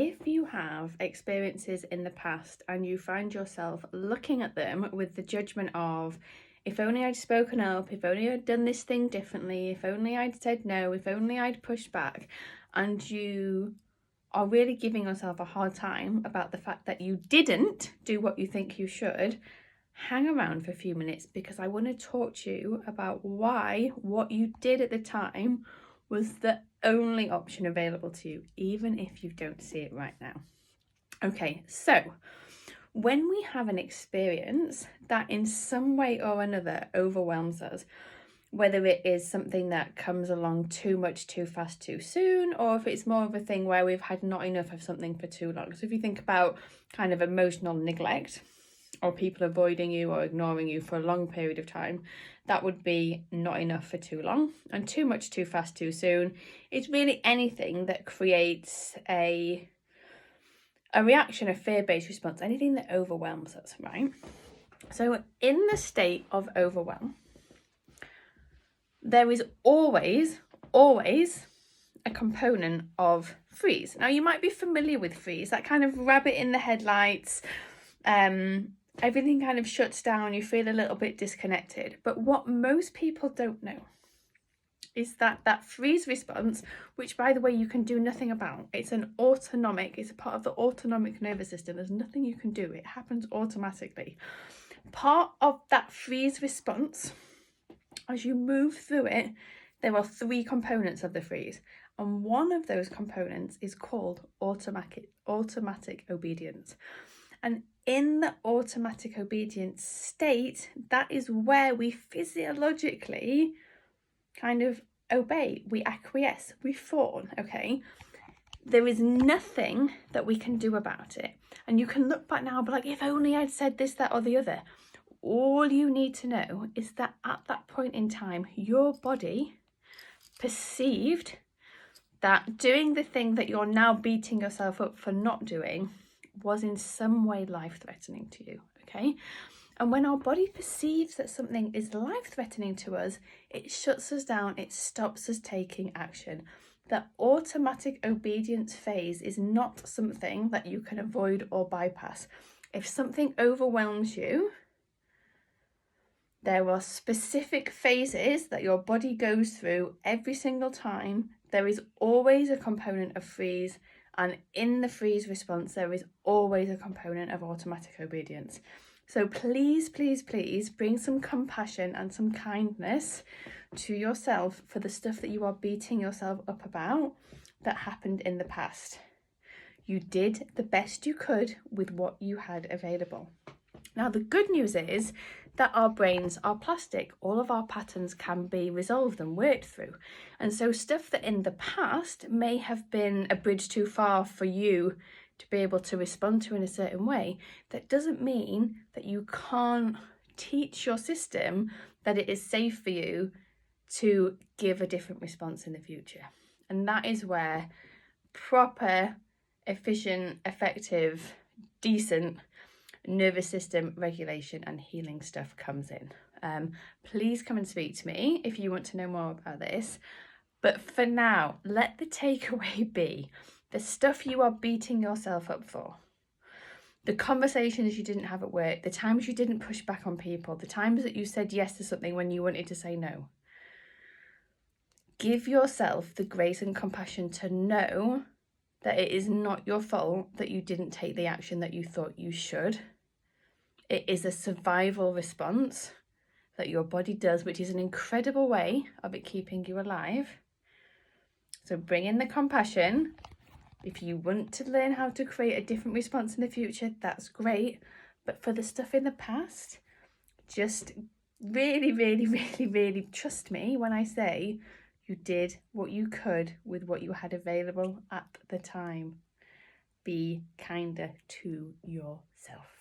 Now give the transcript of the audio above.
If you have experiences in the past and you find yourself looking at them with the judgment of, if only I'd spoken up, if only I'd done this thing differently, if only I'd said no, if only I'd pushed back, and you are really giving yourself a hard time about the fact that you didn't do what you think you should, hang around for a few minutes, because I want to talk to you about why what you did at the time was the only option available to you, even if you don't see it right now. Okay, so when we have an experience that in some way or another overwhelms us, whether it is something that comes along too much, too fast, too soon, or if it's more of a thing where we've had not enough of something for too long. So if you think about kind of emotional neglect, or people avoiding you or ignoring you for a long period of time, that would be not enough for too long. And too much, too fast, too soon, it's really anything that creates a reaction, a fear-based response, anything that overwhelms us, right? So in the state of overwhelm, there is always a component of freeze. Now, you might be familiar with freeze, that kind of rabbit in the headlights, everything kind of shuts down, you feel a little bit disconnected. But what most people don't know is that freeze response, which by the way you can do nothing about, it's a part of the autonomic nervous system, there's nothing you can do, it happens automatically. Part of that freeze response, as you move through it, there are 3 components of the freeze, and one of those components is called automatic obedience. And in the automatic obedience state, that is where we physiologically kind of obey, we acquiesce, we fawn, okay? There is nothing that we can do about it. And you can look back now and be like, if only I'd said this, that, or the other. All you need to know is that at that point in time, your body perceived that doing the thing that you're now beating yourself up for not doing was in some way life-threatening to you, okay? And when our body perceives that something is life-threatening to us, it shuts us down, it stops us taking action. The automatic obedience phase is not something that you can avoid or bypass. If something overwhelms you, there are specific phases that your body goes through every single time. There is always a component of freeze, and in the freeze response, there is always a component of automatic obedience. So please, please, please bring some compassion and some kindness to yourself for the stuff that you are beating yourself up about that happened in the past. You did the best you could with what you had available. Now, the good news is that our brains are plastic. All of our patterns can be resolved and worked through. And so stuff that in the past may have been a bridge too far for you to be able to respond to in a certain way, that doesn't mean that you can't teach your system that it is safe for you to give a different response in the future. And that is where proper, efficient, effective, decent nervous system regulation and healing stuff comes in. Please come and speak to me if you want to know more about this. But for now, let the takeaway be the stuff you are beating yourself up for, the conversations you didn't have at work, the times you didn't push back on people, the times that you said yes to something when you wanted to say no. Give yourself the grace and compassion to know that it is not your fault that you didn't take the action that you thought you should. It is a survival response that your body does, which is an incredible way of it keeping you alive. So bring in the compassion. If you want to learn how to create a different response in the future, that's great. But for the stuff in the past, just really, really, really, really trust me when I say you did what you could with what you had available at the time. Be kinder to yourself.